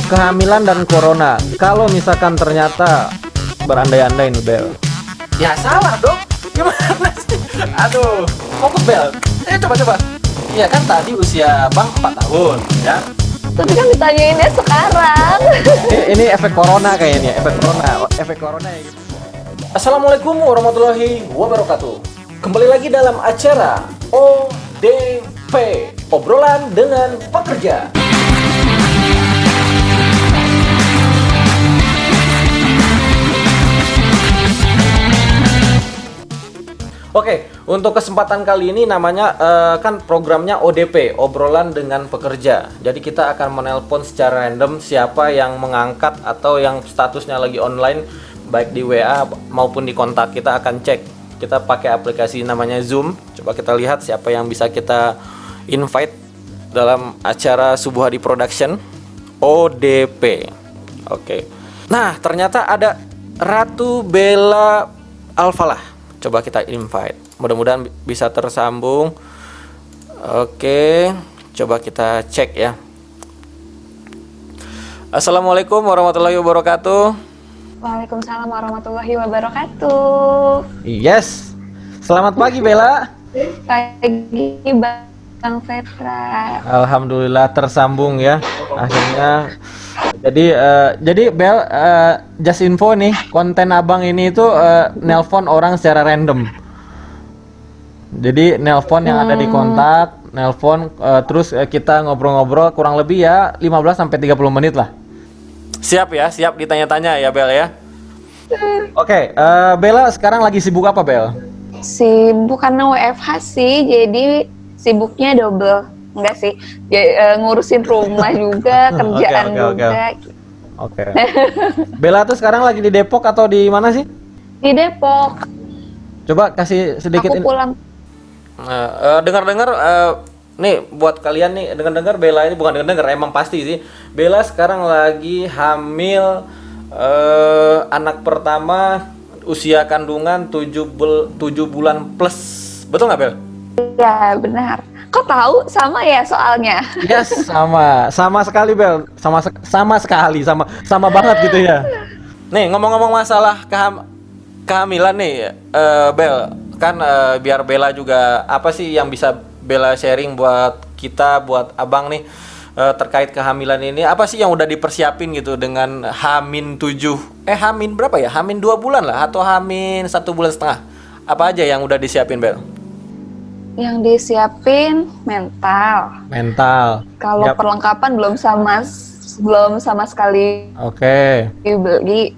Kehamilan dan corona. Kalau misalkan ternyata berandai-andai nih Bel. Ya salah dong. Gimana sih? Aduh, fokus Bel. Coba. Iya kan tadi usia Bang 4 tahun, ya. Tapi kan ditanyainnya sekarang. Ini efek corona kayaknya, efek corona ya gitu. Assalamualaikum warahmatullahi wabarakatuh. Kembali lagi dalam acara ODP, obrolan dengan pekerja. Oke, untuk kesempatan kali ini namanya kan programnya ODP, obrolan dengan pekerja. Jadi kita akan menelpon secara random siapa yang mengangkat atau yang statusnya lagi online, baik di WA maupun di kontak. Kita akan cek. Kita pakai aplikasi namanya Zoom. Coba kita lihat siapa yang bisa kita invite dalam acara Subuh Hadi Production ODP. Oke. Nah, ternyata ada Ratu Bella Alfalah. Coba kita invite. Mudah-mudahan bisa tersambung. Oke, coba kita cek ya. Assalamualaikum warahmatullahi wabarakatuh. Waalaikumsalam warahmatullahi wabarakatuh. Yes. Selamat pagi Bella. Pagi Bang Petra. Alhamdulillah tersambung ya. Akhirnya. Jadi Bel, just info nih, konten abang ini itu nelpon orang secara random. Jadi nelpon yang ada di kontak, nelpon terus kita ngobrol-ngobrol kurang lebih ya 15 sampai 30 menit lah. Siap ya, siap ditanya-tanya ya Bel ya. Oke, Bella sekarang lagi sibuk apa Bel? Sibuk karena WFH sih, jadi sibuknya double. Enggak sih, ngurusin rumah juga, kerjaan juga. Oke. Bella tuh sekarang lagi di Depok atau di mana sih? Di Depok. Coba kasih sedikit Aku pulang. Dengar-dengar nih buat kalian nih, dengar-dengar Bella ini bukan dengar-dengar, emang pasti sih. Bella sekarang lagi hamil anak pertama, usia kandungan 7 bulan plus. Betul nggak Bel? Ya, benar. Kok tahu? Sama ya soalnya. Yes, sama sekali Bel, sama banget gitu ya. Nih ngomong-ngomong masalah kehamilan nih, Bel, kan biar Bella juga apa sih yang bisa Bella sharing buat kita, buat abang nih terkait kehamilan ini, apa sih yang udah dipersiapin gitu dengan Hamin 7, Hamin berapa ya? Hamin 2 bulan lah atau Hamin 1 bulan setengah? Apa aja yang udah disiapin Bel? Yang disiapin mental. Kalau Yap. perlengkapan belum sama sekali Oke. beli.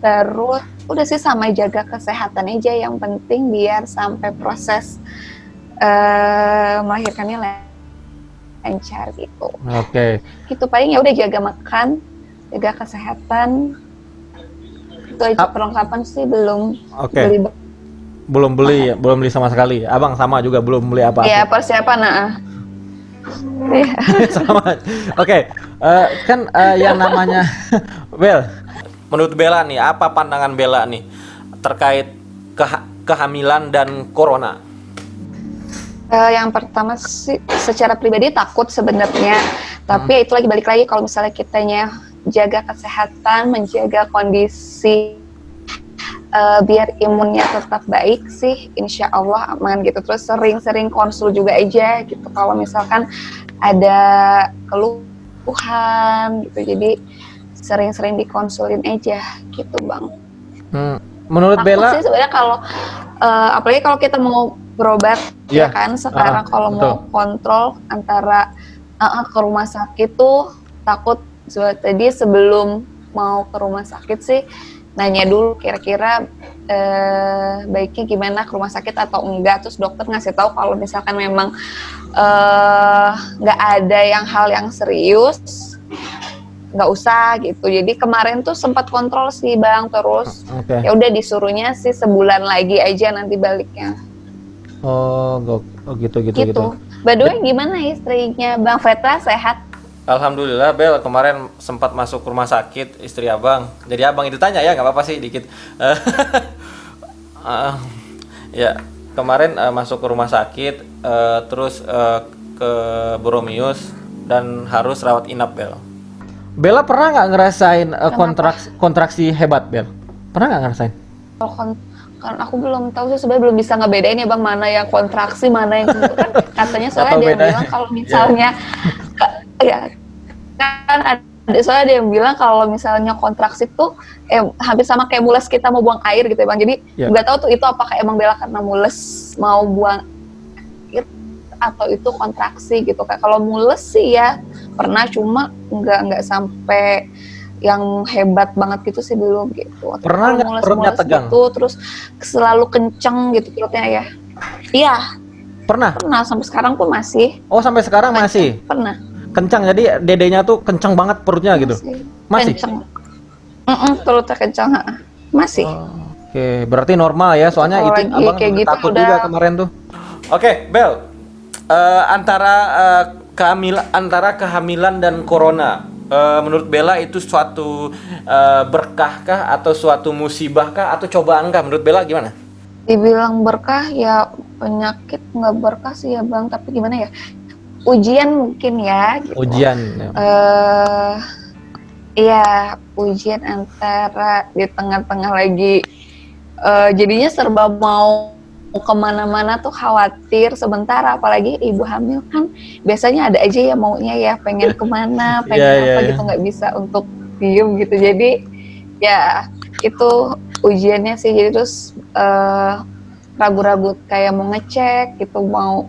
Terus udah sih sama jaga kesehatan aja, yang penting biar sampai proses melahirkannya lancar gitu. Oke. Gitu paling ya udah jaga makan, jaga kesehatan. Itu aja perlengkapan sih belum Oke. beli. Belum beli sama sekali. Abang sama juga belum beli apa-apa. Ya persiapan Iya. Sama. Oke. Kan yang namanya Bel, Menurut Bella nih, apa pandangan Bella nih terkait kehamilan dan corona? Yang pertama sih secara pribadi takut sebenarnya, tapi ya itu lagi balik lagi kalau misalnya kitanya jaga kesehatan, menjaga kondisi biar imunnya tetap baik sih, insya Allah aman gitu. Terus sering-sering konsul juga aja gitu kalau misalkan ada keluhan gitu, jadi sering-sering dikonsulin aja gitu Bang. Menurut Takut Bella sih sebenarnya kalau apalagi kalau kita mau berobat ya kan sekarang kalau betul. mau kontrol antara ke rumah sakit tuh takut. Tadi sebelum mau ke rumah sakit sih nanya dulu kira-kira baiknya gimana, ke rumah sakit atau enggak. Terus dokter ngasih tahu kalau misalkan memang nggak ada hal yang serius, nggak usah gitu. Jadi kemarin tuh sempat kontrol sih Bang, terus ya udah disuruhnya sih sebulan lagi aja nanti baliknya. Gitu. By the way, gimana istrinya Bang Petra, sehat? Alhamdulillah Bel, kemarin sempat masuk rumah sakit istri abang. Jadi abang itu tanya ya, nggak apa-apa sih dikit. Ya kemarin masuk ke rumah sakit, terus ke Boromius dan harus rawat inap Bel. Bella pernah nggak ngerasain Kenapa? kontraksi hebat, Bel? Pernah nggak ngerasain? Kalau kan aku belum tahu sih, sebenarnya belum bisa ngebedain ya bang, mana yang kontraksi mana yang itu kan katanya, Nggak soalnya tahu ada yang bedanya. bilang kalau Ya. misalnya ya kan ada, soalnya ada yang bilang kalau misalnya kontraksi tuh hampir sama kayak mules kita mau buang air gitu ya bang, jadi Ya. nggak tahu tuh itu apakah emang Bella karena mules mau buang air atau itu kontraksi gitu. Kayak kalau mules sih ya pernah, cuma nggak sampai yang hebat banget gitu sih belum gitu. Tapi Pernah kalau nggak perutnya mules-mules tegang? gitu terus selalu kenceng gitu perutnya ya. Iya, Pernah? pernah sampai sekarang pun masih Oh, sampai sekarang masih pernah. kencang. Jadi dedenya tuh kencang banget perutnya gitu. Masih. Masih? Kenceng. Perutnya kenceng, masih. Oke, berarti normal ya. Soalnya Kalau itu lagi abang kayak juga gitu takut udah. juga kemarin tuh. Oke, Bel. Antara kehamilan dan corona, menurut Bella itu suatu berkahkah atau suatu musibahkah atau cobaankah? Menurut Bella gimana? Dibilang berkah ya, penyakit nggak berkah sih ya bang, tapi gimana ya, ujian mungkin ya gitu. Ujian. Ya. Iya, ujian antara di tengah-tengah lagi jadinya serba mau kemana-mana tuh khawatir sebentar, apalagi ibu hamil kan biasanya ada aja ya maunya ya pengen kemana, pengen Iya, apa iya. gitu, nggak bisa untuk diem gitu. Jadi ya itu ujiannya sih. Jadi terus ragu-ragu kayak mau ngecek gitu, mau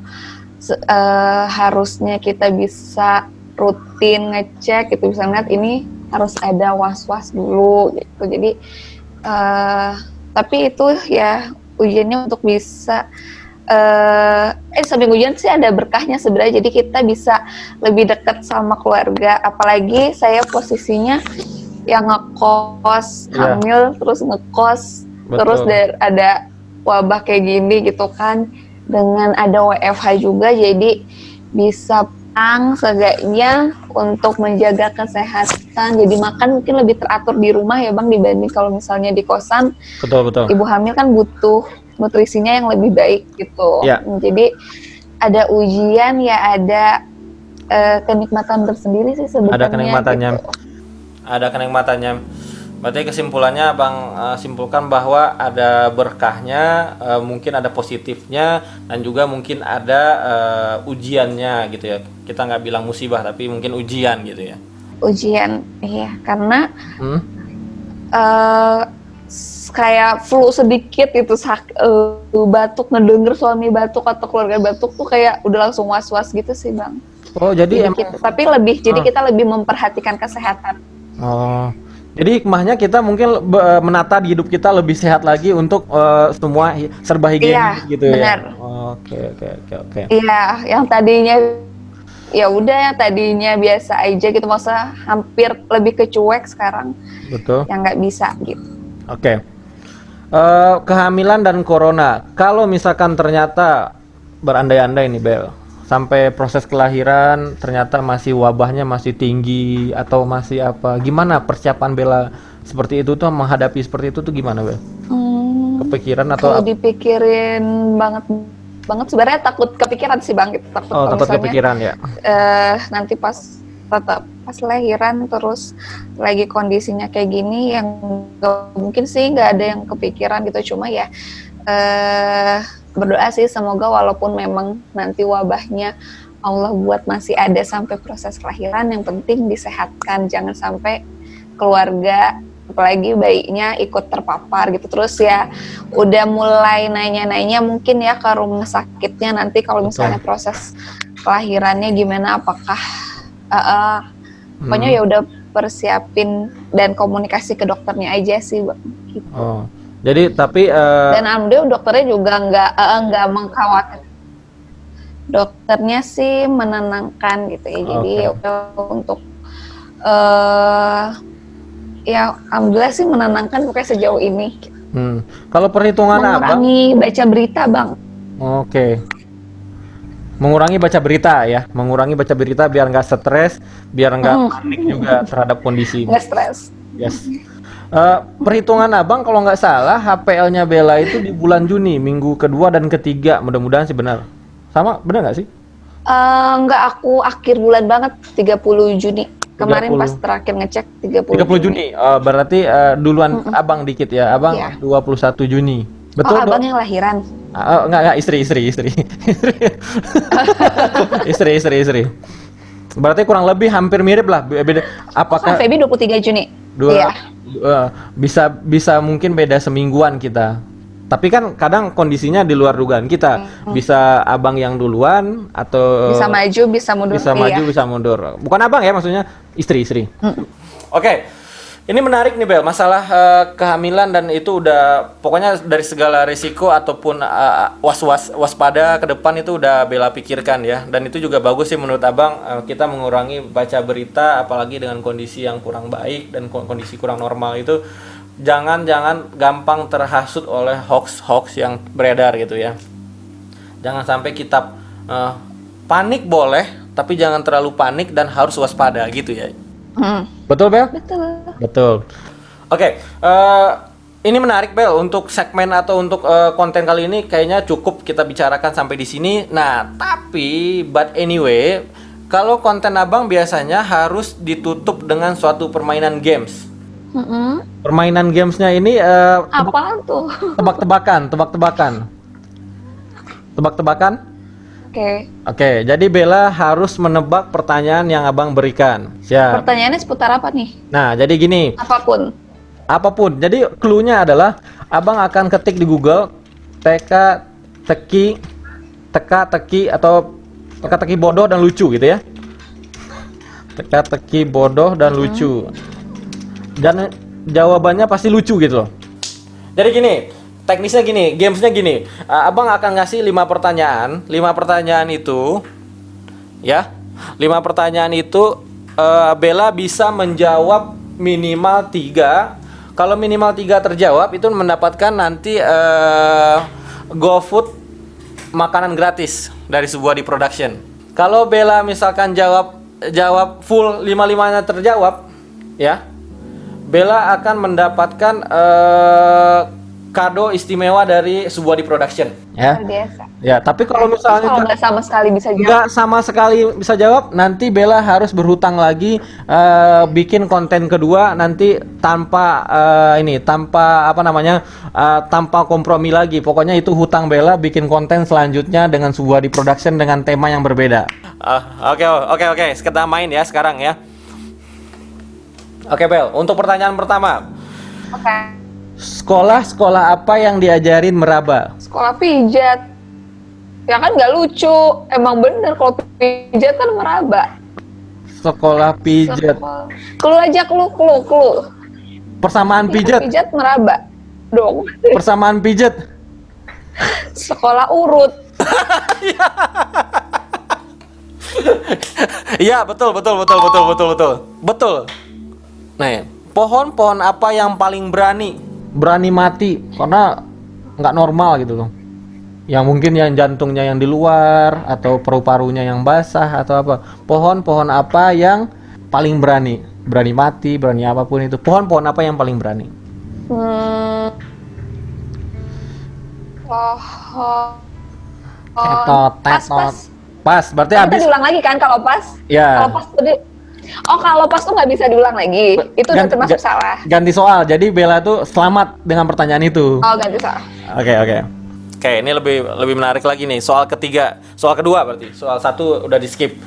harusnya kita bisa rutin ngecek gitu, bisa ngeliat ini harus ada was-was dulu gitu. Jadi tapi itu ya ujiannya untuk bisa samping ujian sih ada berkahnya sebenarnya, jadi kita bisa lebih dekat sama keluarga. Apalagi saya posisinya yang ngekos, Iya. hamil terus ngekos, Betul. terus ada wabah kayak gini gitu kan, dengan ada WFH juga, jadi bisa seenggaknya untuk menjaga kesehatan. Jadi makan mungkin lebih teratur di rumah ya bang, dibanding kalau misalnya di kosan. Betul, betul. Ibu hamil kan butuh nutrisinya yang lebih baik gitu. Ya. Jadi ada ujian ya, ada kenikmatan tersendiri sih sebenarnya. Ada kenikmatannya. Gitu. Ada kenikmatannya. Berarti kesimpulannya Bang simpulkan bahwa ada berkahnya, mungkin ada positifnya, dan juga mungkin ada ujiannya gitu ya. Kita nggak bilang musibah, tapi mungkin ujian gitu ya. Ujian, iya, karena Hmm? kayak flu sedikit itu, batuk, ngedenger suami batuk atau keluarga batuk tuh kayak udah langsung was-was gitu sih bang. Oh, jadi emang. Tapi jadi kita lebih memperhatikan kesehatan. Oh. Jadi hikmahnya kita mungkin menata di hidup kita lebih sehat lagi untuk semua serba higienis Iya, gitu benar. ya. Oke. Iya, yang tadinya ya udah, yang tadinya biasa aja gitu, masa hampir lebih ke cuek, sekarang Betul. yang nggak bisa gitu. Oke. Kehamilan dan corona. Kalau misalkan ternyata berandai-andai nih Bel, sampai proses kelahiran ternyata masih wabahnya masih tinggi atau masih apa? Gimana persiapan Bella seperti itu tuh, menghadapi seperti itu tuh gimana Bel? Kepikiran atau Kalau dipikirin banget sebenarnya takut kepikiran sih bang, gitu. Takut Oh, kalau takut misalnya kepikiran ya. nanti pas lahiran terus lagi kondisinya kayak gini, yang mungkin sih nggak ada yang kepikiran gitu. Cuma ya berdoa sih semoga walaupun memang nanti wabahnya Allah buat masih ada sampai proses kelahiran, yang penting disehatkan, jangan sampai keluarga apalagi bayinya ikut terpapar gitu. Terus ya udah mulai nanya-nanya mungkin ya ke rumah sakitnya nanti kalau misalnya proses kelahirannya gimana, apakah pokoknya ya udah persiapin dan komunikasi ke dokternya aja sih Bang, gitu. Oh. Jadi tapi Dan alhamdulillah dokternya juga nggak mengkhawatirkan. Dokternya sih menenangkan gitu ya. Jadi untuk ya alhamdulillah sih menenangkan pokoknya sejauh ini. Kalau perhitungan mengurangi baca berita bang. Oke. Mengurangi baca berita ya, mengurangi baca berita biar nggak stres, biar nggak panik juga terhadap kondisi ini. Nggak stres. Yes. Perhitungan abang kalau nggak salah HPL-nya Bella itu di bulan Juni, minggu kedua dan ketiga, mudah-mudahan sih benar. Sama, benar nggak sih? Nggak, aku akhir bulan banget, 30 Juni. Kemarin 30. pas terakhir ngecek 30 30 Juni. Oh, berarti duluan Abang dikit ya. Abang Iya. 21 Juni. Oh, Betul, abang Dok? yang lahiran. Enggak, istri. Istri. Berarti kurang lebih hampir mirip lah. Beda. Kak Apakah Feby 23 Juni. dua Iya. bisa mungkin beda semingguan kita. Tapi kan kadang kondisinya di luar dugaan kita. Bisa abang yang duluan atau Bisa maju, bisa mundur. bisa Iya. maju, bisa mundur. Bukan abang ya, maksudnya istri. Oke, ini menarik nih Bel, masalah kehamilan dan itu udah pokoknya dari segala risiko ataupun waspada ke depan itu udah Bella pikirkan ya. Dan itu juga bagus sih menurut Abang, kita mengurangi baca berita apalagi dengan kondisi yang kurang baik dan kondisi kurang normal itu. Jangan gampang terhasut oleh hoax yang beredar gitu ya. Jangan sampai kita panik boleh, tapi jangan terlalu panik dan harus waspada gitu ya. Betul, Bel? Betul. Oke, ini menarik Bel untuk segmen atau untuk konten kali ini kayaknya cukup kita bicarakan sampai di sini. Nah, tapi but anyway, kalau konten Abang biasanya harus ditutup dengan suatu permainan games. Permainan gamesnya ini Apaan tuh? tebak-tebakan. Oke. Oke, jadi Bella harus menebak pertanyaan yang Abang berikan. Siap. Pertanyaannya seputar apa nih? Nah, jadi gini, Apapun. Jadi clue-nya adalah Abang akan ketik di Google teka teki atau teka-teki bodoh dan lucu gitu ya. Teka-teki bodoh dan lucu. Dan jawabannya pasti lucu gitu loh. Jadi gini, teknisnya gini, gamesnya gini. Abang akan ngasih 5 pertanyaan. 5 pertanyaan itu ya. 5 pertanyaan itu Bella bisa menjawab minimal 3. Kalau minimal 3 terjawab itu mendapatkan nanti GoFood makanan gratis dari sebuah di production. Kalau Bella misalkan jawab full 5-5-nya terjawab ya, Bella akan mendapatkan kado istimewa dari sebuah di production. Ya. Luar biasa. Ya, tapi kalau Kalau misalnya nggak sama sekali bisa jawab. nggak sama sekali bisa jawab, nanti Bella harus berhutang lagi bikin konten kedua nanti tanpa tanpa kompromi lagi. Pokoknya itu hutang Bella bikin konten selanjutnya dengan sebuah di production dengan tema yang berbeda. Oke. Kita main ya sekarang ya. Oke Bel, untuk pertanyaan pertama. Oke. Sekolah apa yang diajarin meraba? Sekolah pijat. Ya kan nggak lucu. Emang bener kalau pijat kan meraba. Sekolah pijat. Clue aja, clue. Persamaan Ya, pijat. pijat meraba. Dong. Persamaan pijat. Sekolah urut. Iya, betul. Nih, pohon apa yang paling berani? Berani mati karena nggak normal gitu loh. Yang mungkin yang jantungnya yang di luar atau paru-parunya yang basah atau apa. Pohon apa yang paling berani? Berani mati, berani apapun itu. Pohon apa yang paling berani? Pas, berarti Kita habis. diulang lagi kan kalau pas? Ya. Kalau pas tadi. Oh, kalau pas tuh nggak bisa diulang lagi. Itu udah termasuk salah. Ganti soal. Jadi Bella tuh selamat dengan pertanyaan itu. Oh, ganti salah. Oke. Oke, ini lebih menarik lagi nih. Soal kedua berarti. Soal 1 udah di skip.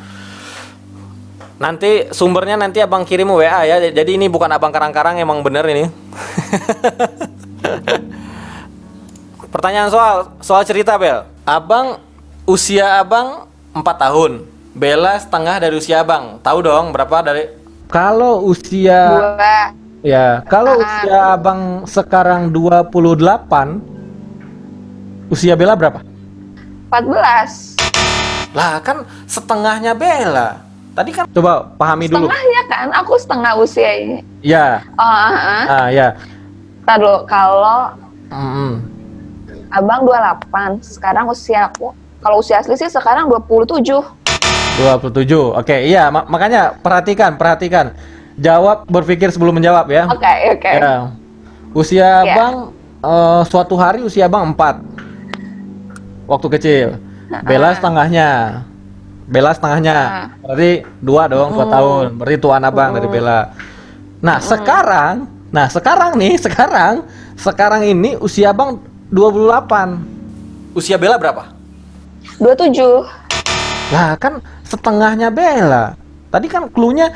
Nanti sumbernya nanti Abang kirim WA ya. Jadi ini bukan Abang karang-karang, emang bener ini. Pertanyaan soal cerita Bel. Usia Abang 4 tahun. Bella setengah dari usia Abang. Tahu dong berapa dari? Kalau usia 2. Ya, kalau usia Abang sekarang 28, usia Bella berapa? 14. Lah, kan setengahnya Bella. Tadi kan coba pahami dulu. Setengahnya kan, aku setengah usia ini. Ya. Ya. Ntar dulu, kalau Mm-mm. abang 28, sekarang usia aku, kalau usia asli sih sekarang 27. 27. Oke, iya, makanya perhatikan. Jawab, berpikir sebelum menjawab ya. Oke. Ya. Usia Abang suatu hari usia Abang 4. Waktu kecil. Bella setengahnya. Bella setengahnya. Berarti 2 dong, 2 tahun. Berarti tuan abang dari Bella. Nah, sekarang ini usia abang 28. Usia Bella berapa? 27. Lah, kan setengahnya Bella. Tadi kan clue-nya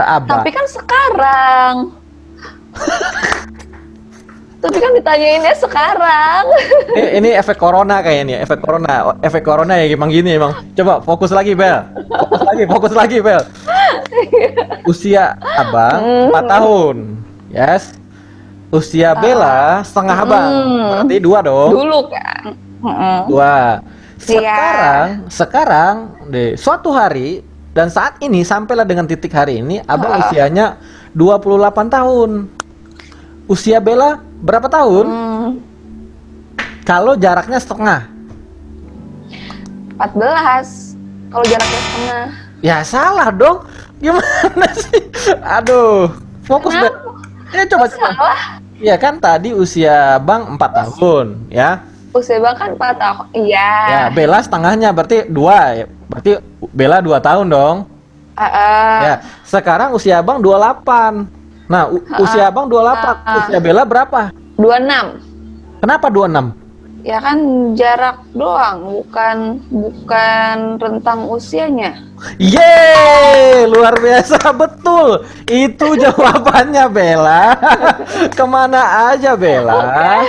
abang. Tapi kan sekarang. Tapi kan ditanyainnya sekarang. Ini efek corona kayaknya, efek corona. Efek corona ya emang gini emang. Coba fokus lagi, Bel. Fokus lagi, Bel. Usia abang 4 tahun. Yes. Usia Bella setengah abang. Berarti 2 dong. Dulu kan. 2. Sekarang deh suatu hari dan saat ini sampailah dengan titik hari ini abang usianya 28 tahun. Usia Bella berapa tahun? Kalau jaraknya setengah. 14. Kalau jaraknya setengah. Ya salah dong. Gimana sih? Aduh, fokus Bel. Ya coba. Salah. Ya kan tadi usia Bang 4 tahun, ya. Usia Bang kan 4 tahun. Iya. Ya, Bella setengahnya berarti 2. Berarti Bella 2 tahun dong. Ya, sekarang usia Abang 28. Nah, usia Abang 28, usia Bella berapa? 26. Kenapa 26? Ya kan jarak doang, bukan rentang usianya. Yeay, luar biasa, betul. Itu jawabannya Bella. Kemana aja Bella?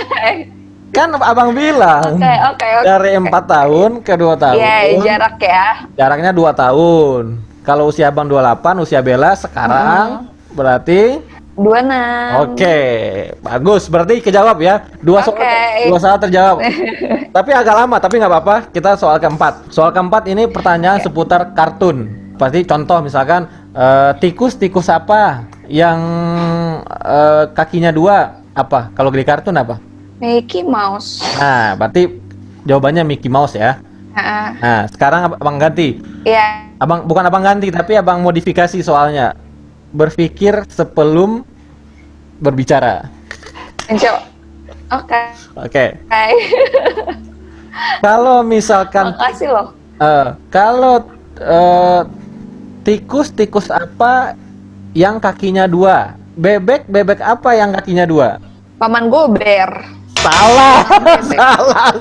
Kan Abang bilang Oke. dari 4 tahun ke 2 tahun. Iya, jarak ya. Jaraknya 2 tahun. Kalau usia Abang 28, usia Bella sekarang berarti 26. Oke, bagus. Berarti kejawab ya. Dua soal terjawab. Tapi agak lama, tapi nggak apa-apa. Kita soal keempat. Soal keempat ini pertanyaan seputar kartun. Pasti contoh misalkan tikus apa yang kakinya 2 apa? Kalau di kartun apa? Mickey Mouse. Nah, berarti jawabannya Mickey Mouse ya. Nah, sekarang abang ganti. Iya. Bukan abang ganti, tapi abang modifikasi soalnya. Berpikir sebelum berbicara. Oke. Kalau misalkan Makasih loh. kalau tikus apa yang kakinya 2? Bebek apa yang kakinya 2? Paman Gober. Salah. Salah.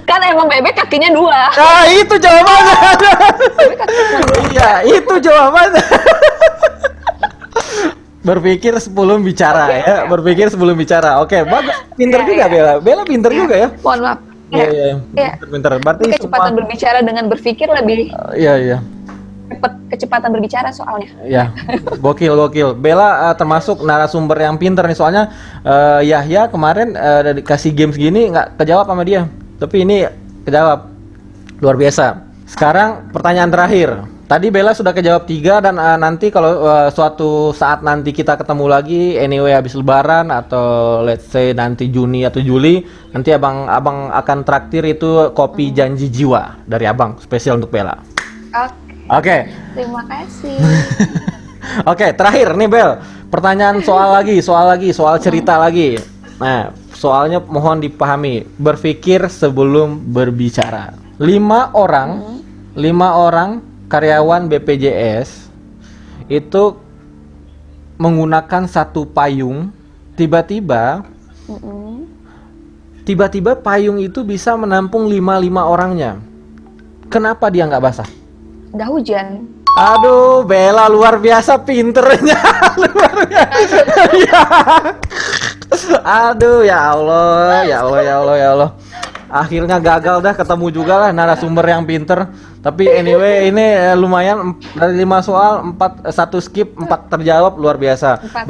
Kan emang bebek kakinya 2. Nah, itu jawabannya. Iya, itu jawabannya. Berpikir sebelum bicara ya. Berpikir sebelum bicara. Oke, bagus. Pinter juga Bella. Bella pinter juga ya. Mohon maaf. Iya. Pinter. Berarti kecepatan berbicara dengan berpikir lebih Iya. cepat kecepatan berbicara soalnya. Ya, gokil. Bella termasuk narasumber yang pinter nih soalnya Yahya kemarin dikasih games gini nggak kejawab sama dia. Tapi ini kejawab. Luar biasa. Sekarang pertanyaan terakhir. Tadi Bella sudah kejawab 3 dan nanti kalau suatu saat nanti kita ketemu lagi anyway habis lebaran atau let's say nanti Juni atau Juli, nanti abang akan traktir itu kopi janji jiwa dari abang spesial untuk Bella. Oke. Terima kasih. Oke, terakhir nih Bel. Pertanyaan soal cerita lagi. Nah, soalnya mohon dipahami. Berpikir sebelum berbicara. 5 orang karyawan BPJS itu menggunakan satu payung. Tiba-tiba payung itu bisa menampung 5 orangnya. Kenapa dia nggak basah? Nggak hujan. Aduh, Bella luar biasa pinternya. Luar biasa. Aduh, ya Allah. Akhirnya gagal dah, ketemu juga lah narasumber yang pinter. Tapi anyway, ini lumayan dari 5 soal 1 skip, 4 terjawab, luar biasa. 4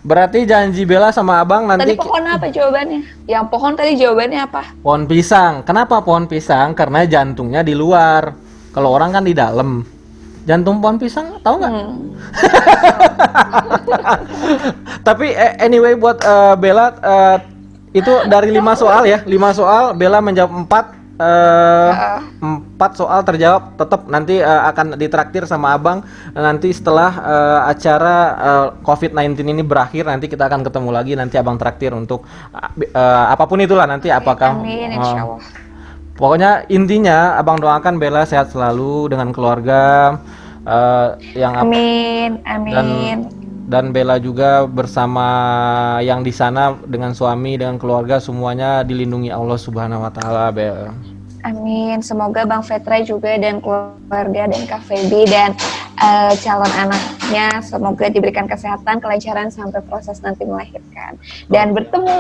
Berarti janji Bella sama Abang nanti. Tadi pohon apa jawabannya? Yang pohon tadi jawabannya apa? Pohon pisang. Kenapa pohon pisang? Karena jantungnya di luar. Kalau orang kan di dalam. Jantung pohon pisang, tahu nggak? Tapi anyway buat Bella itu dari 5 soal ya. 5 soal Bella menjawab 4 soal terjawab. Tetap nanti akan ditraktir sama Abang nanti setelah acara COVID-19 ini berakhir. Nanti kita akan ketemu lagi. Nanti Abang traktir untuk apapun itulah nanti apakah Amin, insya Allah. Pokoknya intinya Abang doakan Bella sehat selalu dengan keluarga, yang Amin, dan amin. Bella juga bersama yang di sana dengan suami, dengan keluarga, semuanya dilindungi Allah Subhanahu wa taala, Bel. Amin. Semoga Bang Fetra juga dan keluarga dan Kak Feby dan calon anaknya semoga diberikan kesehatan, kelancaran sampai proses nanti melahirkan dan bertemu.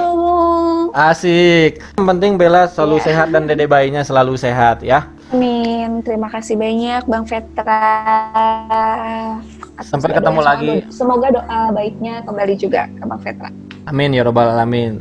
Asik. Yang penting Bella selalu Ya. sehat dan dede bayinya selalu sehat ya. Amin. Terima kasih banyak Bang Fetra atas Sampai ketemu doa-doanya. lagi. Semoga doa baiknya kembali juga ke Bang Fetra. Amin ya robbal alamin.